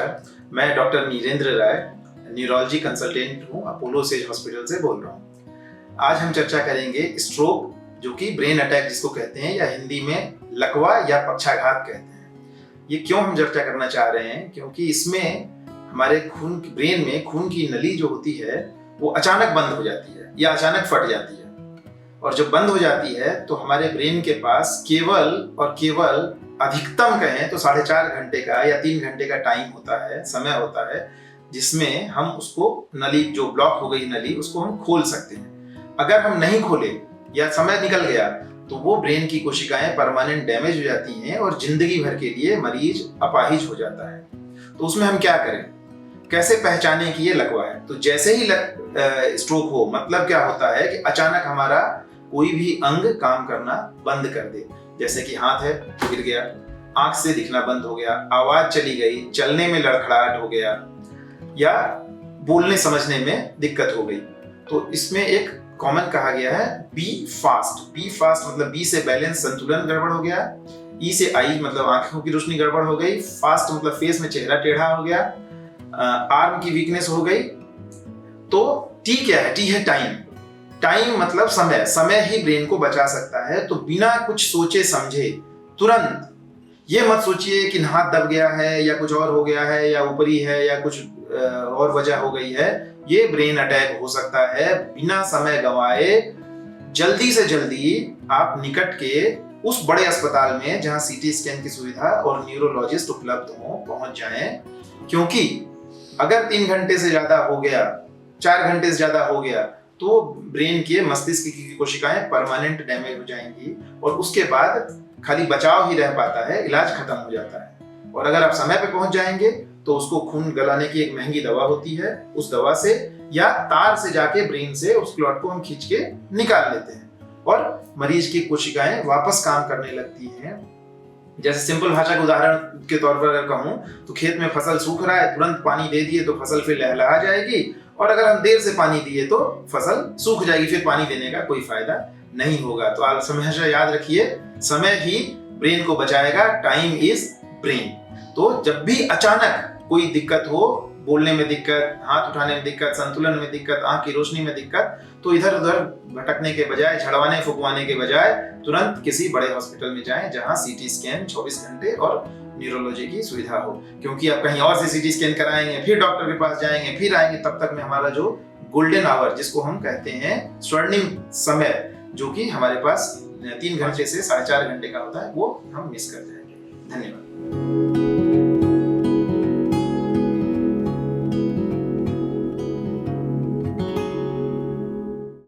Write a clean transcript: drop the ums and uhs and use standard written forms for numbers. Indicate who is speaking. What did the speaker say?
Speaker 1: नमस्कार, मैं डॉक्टर नीरेंद्र राय, neurology consultant हूँ, अपोलो सेज हॉस्पिटल से बोल रहा हूँ। आज हम चर्चा करेंगे स्ट्रोक, जो कि ब्रेन अटैक जिसको कहते हैं, या हिंदी में लकवा या पक्षाघात कहते हैं। ये क्यों हम चर्चा करना चाह रहे हैं? क्योंकि इसमें हमारे ब्रेन में खून की नली जो होती है वो अचानक बंद हो जाती है या अचानक फट जाती है, और जब बंद हो जाती है तो हमारे ब्रेन के पास केवल अधिकतम कहें तो 4.5 घंटे का या 3 घंटे का टाइम होता है, समय होता है, जिसमें हम उसको नली जो ब्लॉक हो गई नली उसको हम खोल सकते हैं। अगर हम नहीं खोले या समय निकल गया तो वो ब्रेन की कोशिकाएं परमानेंट डैमेज हो जाती हैं और जिंदगी भर के लिए मरीज अपाहिज हो जाता है। तो उसमें हम क्या करें, कैसे पहचाने कि ये लकवा है? तो जैसे ही स्ट्रोक हो, मतलब क्या होता है कि अचानक हमारा कोई भी अंग काम करना बंद कर दे, जैसे कि हाथ है तो गिर गया, आंख से दिखना बंद हो गया, आवाज चली गई, चलने में लड़खड़ाहट हो गया, या बोलने समझने में दिक्कत हो गई। तो इसमें एक कॉमन कहा गया है बी फास्ट। बी फास्ट मतलब बी से बैलेंस, संतुलन गड़बड़ हो गया, ई से आई मतलब आंखों की रोशनी गड़बड़ हो गई, फास्ट मतलब फेस में चेहरा टेढ़ा हो गया, आर्म की वीकनेस हो गई। तो टी क्या है? टी है टाइम। टाइम मतलब समय। समय ही ब्रेन को बचा सकता है। तो बिना कुछ सोचे समझे तुरंत ये मत सोचिए कि हाथ दब गया है या कुछ और हो गया है या ऊपरी है या कुछ और वजह हो गई है, ये ब्रेन अटैक हो सकता है। बिना समय गंवाए जल्दी से जल्दी आप निकट के उस बड़े अस्पताल में जहां सीटी स्कैन की सुविधा और न्यूरोलॉजिस्ट उपलब्ध हो पहुंच जाएं, क्योंकि अगर 3 घंटे से ज्यादा हो गया, 4 घंटे से ज्यादा हो गया, तो ब्रेन के मस्तिष्क की कोशिकाएं परमानेंट डैमेज हो जाएंगी और उसके बाद खाली बचाव ही रह पाता है, इलाज खत्म हो जाता है। और अगर आप समय पे पहुंच जाएंगे तो उसको खून गलाने की एक महंगी दवा होती है, उस दवा से या तार से जाके ब्रेन से उस क्लॉट को हम खींच के निकाल लेते हैं और मरीज की कोशिकाएं वापस काम करने लगती हैं। जैसे सिंपल भाषा के उदाहरण के तौर पर अगर कहूं तो खेत में फसल सूख रहा है, तुरंत पानी दे दिए तो फसल फिर लहलहा जाएगी, और अगर हम देर से पानी दिए तो फसल सूख जाएगी, फिर पानी देने का कोई फायदा नहीं होगा। तो आप हमेशा याद रखिए, समय ही ब्रेन को बचाएगा। Time is brain. तो जब भी अचानक कोई दिक्कत हो, बोलने में दिक्कत, हाथ उठाने में दिक्कत, संतुलन में दिक्कत, आंख की रोशनी में दिक्कत, तो इधर उधर भटकने के बजाय, झड़वाने फुकवाने के बजाय तुरंत किसी बड़े हॉस्पिटल में जाएं जहां सीटी स्कैन 24 घंटे और न्यूरोलॉजी की सुविधा हो। क्योंकि आप कहीं और से सीटी स्कैन कराएंगे, फिर डॉक्टर के पास जाएंगे, फिर आएंगे, तब तक में हमारा जो गोल्डन आवर, जिसको हम कहते हैं स्वर्णिम समय, जो कि हमारे पास 3 घंटे से 4.5 घंटे का होता है, वो हम मिस कर जाएंगे। धन्यवाद।